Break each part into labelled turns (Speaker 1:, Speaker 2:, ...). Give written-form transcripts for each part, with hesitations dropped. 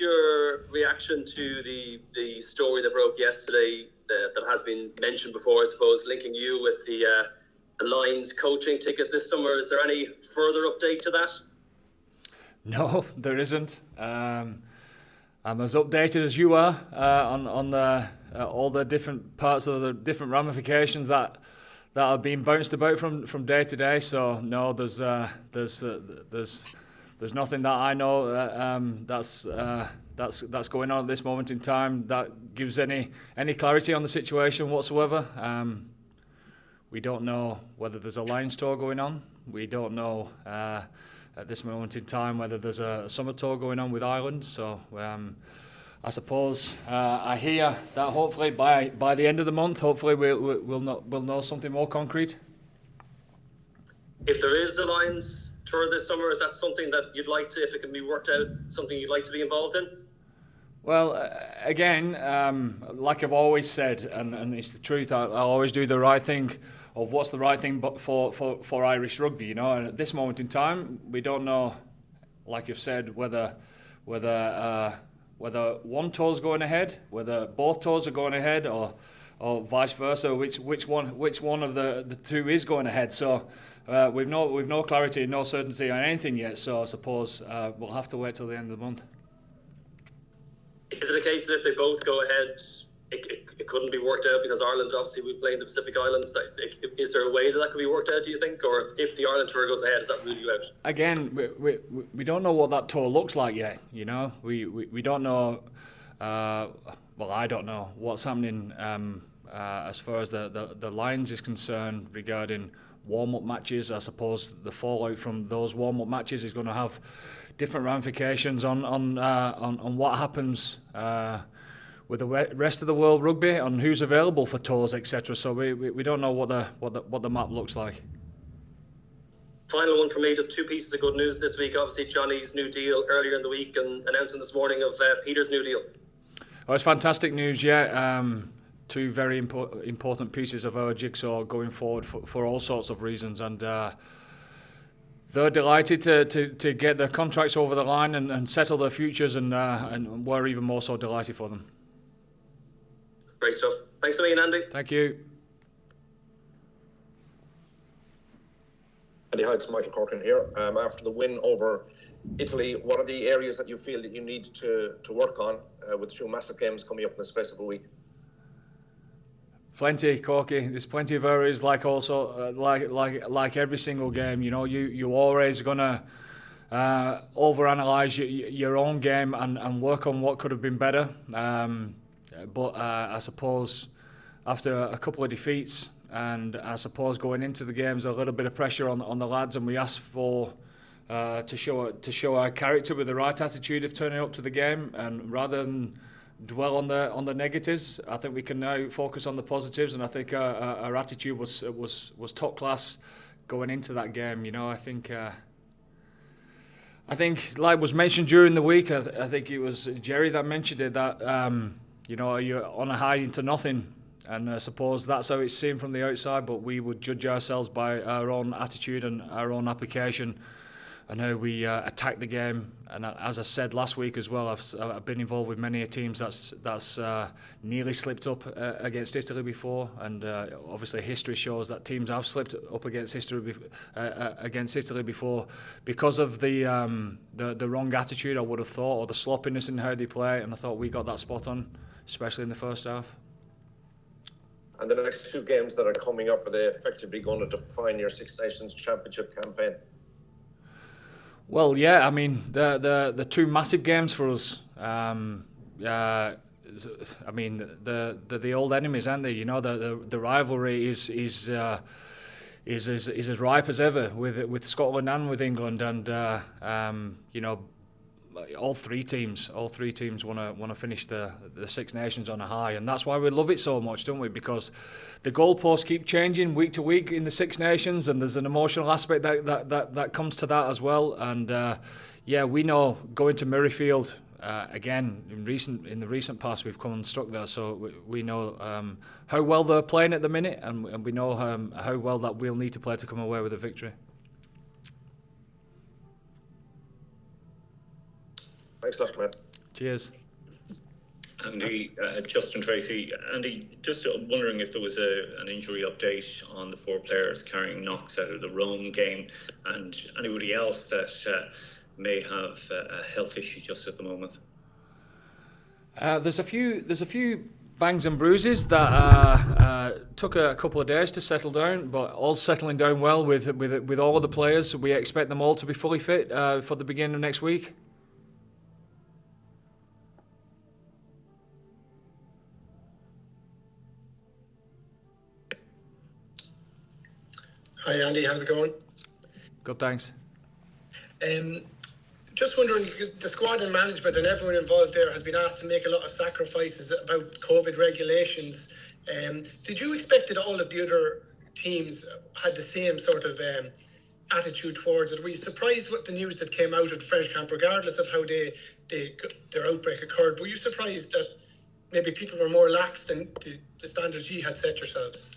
Speaker 1: your reaction to the story that broke yesterday that has been mentioned before, I suppose, linking you with the Lions coaching ticket this summer? Is there any further update to that?
Speaker 2: No, there isn't. I'm as updated as you are on all the different parts of the different ramifications that are being bounced about from day to day. So no, there's nothing that I know that's going on at this moment in time that gives any clarity on the situation whatsoever. We don't know whether there's a Lions tour going on. We don't know at this moment in time whether there's a summer tour going on with Ireland. So I suppose I hear that hopefully by the end of the month, hopefully we'll know something more concrete.
Speaker 1: If there is a Lions tour this summer, is that something that you'd like to, if it can be worked out, something you'd like to be involved in?
Speaker 2: Well, again, like I've always said, and it's the truth, I'll always do the right thing of what's the right thing for Irish rugby, you know. And at this moment in time, we don't know, like you've said, whether one tour's going ahead, whether both tours are going ahead, or vice versa, which one of the two is going ahead. So we've no clarity, no certainty on anything yet. So I suppose we'll have to wait till the end of the month.
Speaker 1: Is it a case that if they both go ahead, it couldn't be worked out because Ireland obviously would play in the Pacific Islands? Is there a way that could be worked out, do you think? Or if the Ireland tour goes ahead, does that rule you out? Again,
Speaker 2: we don't know what that tour looks like yet, you know. We don't know, well, I don't know what's happening as far as the Lions is concerned regarding warm-up matches. I suppose the fallout from those warm-up matches is going to have different ramifications on what happens with the rest of the world rugby, on who's available for tours, etc. So we don't know what the map looks like.
Speaker 1: Final one for me, just two pieces of good news this week. Obviously, Johnny's new deal earlier in the week, and announcing this morning of Peter's new deal.
Speaker 2: Oh, it's fantastic news, yeah. Two very important pieces of our jigsaw going forward for all sorts of reasons, and they're delighted to get their contracts over the line and settle their futures, and we're even more so delighted for them.
Speaker 1: Great stuff. Thanks a million, Andy.
Speaker 2: Thank you.
Speaker 3: Andy, hi, it's Michael Corkin here. After the win over Italy, what are the areas that you feel that you need to work on with two massive games coming up in the space of a week?
Speaker 2: Plenty, Corky. There's plenty of areas like every single game. You know, you always gonna overanalyze your own game and work on what could have been better. But I suppose after a couple of defeats, and I suppose going into the games, a little bit of pressure on the lads, and we asked for to show our character with the right attitude of turning up to the game, and rather than dwell on the negatives, I think we can now focus on the positives, and I think our attitude was top class going into that game. You know, I think like was mentioned during the week, I think it was Jerry that mentioned it, that you know, you're on a high into nothing, and I suppose that's how it's seen from the outside, but we would judge ourselves by our own attitude and our own application and how we attack the game. And as I said last week as well, I've been involved with many teams that's nearly slipped up against Italy before, and obviously history shows that teams have slipped up against Italy before because of the wrong attitude, I would have thought, or the sloppiness in how they play, and I thought we got that spot on, especially in the first half.
Speaker 3: And the next two games that are coming up, are they effectively going to define your Six Nations Championship campaign?
Speaker 2: Well, yeah, I mean, the two massive games for us. I mean, the old enemies, aren't they? You know, the rivalry is as ripe as ever with Scotland and with England, and you know, all three teams want to finish the Six Nations on a high, and that's why we love it so much, don't we? Because the goalposts keep changing week to week in the Six Nations, and there's an emotional aspect that comes to that as well. And yeah, we know going to Murrayfield again in the recent past we've come unstuck there, so we know how well they're playing at the minute, and we know how well that we'll need to play to come away with a victory.
Speaker 3: Thanks a lot, man.
Speaker 2: Cheers.
Speaker 4: Andy, Justin Tracy. Andy, just wondering if there was an injury update on the 4 players carrying knocks out of the Rome game, and anybody else that may have a health issue just at the moment.
Speaker 2: There's a few bangs and bruises that took a couple of days to settle down, but all settling down well with all of the players. We expect them all to be fully fit for the beginning of next week.
Speaker 5: Hi Andy, how's it going?
Speaker 2: Good, thanks.
Speaker 5: Just wondering, because the squad and management and everyone involved there has been asked to make a lot of sacrifices about COVID regulations. Did you expect that all of the other teams had the same sort of attitude towards it? Were you surprised with the news that came out of the French camp, regardless of how their outbreak occurred? Were you surprised that maybe people were more lax than the standards you had set yourselves?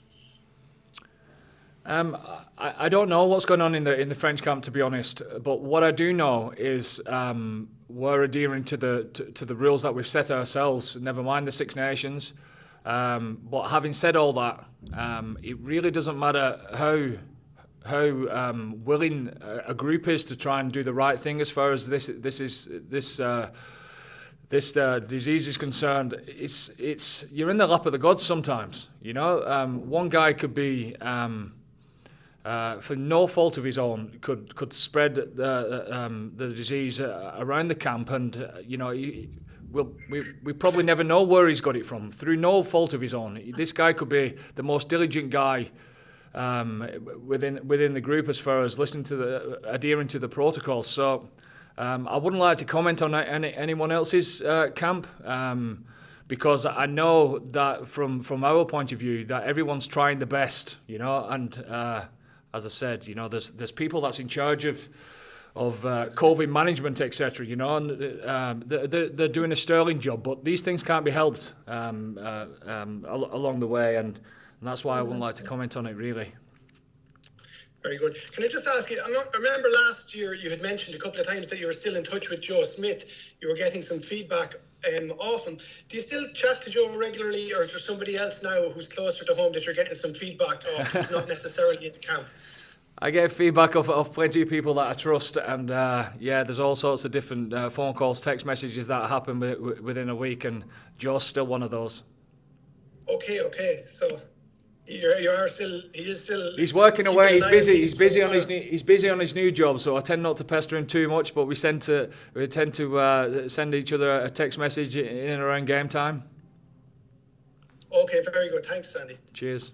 Speaker 2: I don't know what's going on in the French camp, to be honest. But what I do know is we're adhering to the rules that we've set ourselves. Never mind the Six Nations. But having said all that, it really doesn't matter how willing a group is to try and do the right thing as far as this disease is concerned. It's you're in the lap of the gods sometimes. You know, one guy could be. For no fault of his own, could spread the disease around the camp, and we probably never know where he's got it from through no fault of his own. This guy could be the most diligent guy within the group as far as adhering to the protocols. So I wouldn't like to comment on anyone else's camp. Because I know that from our point of view that everyone's trying the best, and as I said, there's people that's in charge of COVID management, etc. And they're doing a sterling job. But these things can't be helped along the way, and that's why I wouldn't like to comment on it really.
Speaker 5: Very good. Can I just ask you, I remember last year you had mentioned a couple of times that you were still in touch with Joe Smith. You were getting some feedback off him. Do you still chat to Joe regularly, or is there somebody else now who's closer to home that you're getting some feedback off, who's not necessarily in the camp?
Speaker 2: I get feedback of plenty of people that I trust, and there's all sorts of different phone calls, text messages that happen within a week, and Joe's still one of those. Okay. So he is still. He's working away. He's busy. He's busy on his new job. So I tend not to pester him too much. But we tend to send each other a text message in and around game time.
Speaker 5: Okay, very good. Thanks, Sandy.
Speaker 2: Cheers.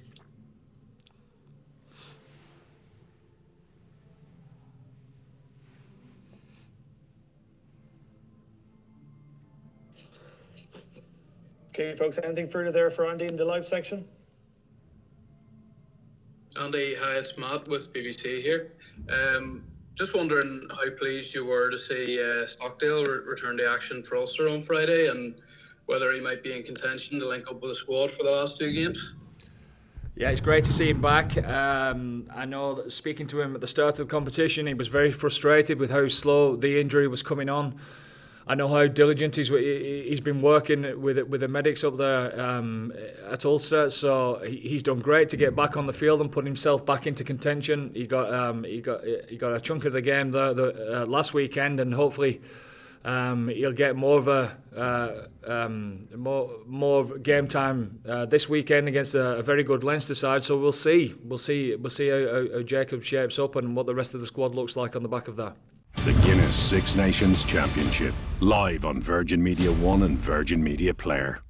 Speaker 6: Okay, folks, anything further there for Andy in the live section?
Speaker 7: Andy, hi, it's Matt with BBC here. Just wondering how pleased you were to see Stockdale return to action for Ulster on Friday, and whether he might be in contention to link up with the squad for the last 2 games.
Speaker 2: Yeah, it's great to see him back. I know that speaking to him at the start of the competition, he was very frustrated with how slow the injury was coming on. I know how diligent he's been working with the medics up there at Ulster, so he's done great to get back on the field and put himself back into contention. He got a chunk of the game there last weekend, and hopefully he'll get more of more game time this weekend against a very good Leinster side. So we'll see how Jacob shapes up and what the rest of the squad looks like on the back of that.
Speaker 8: The Guinness Six Nations Championship, live on Virgin Media 1 and Virgin Media Player.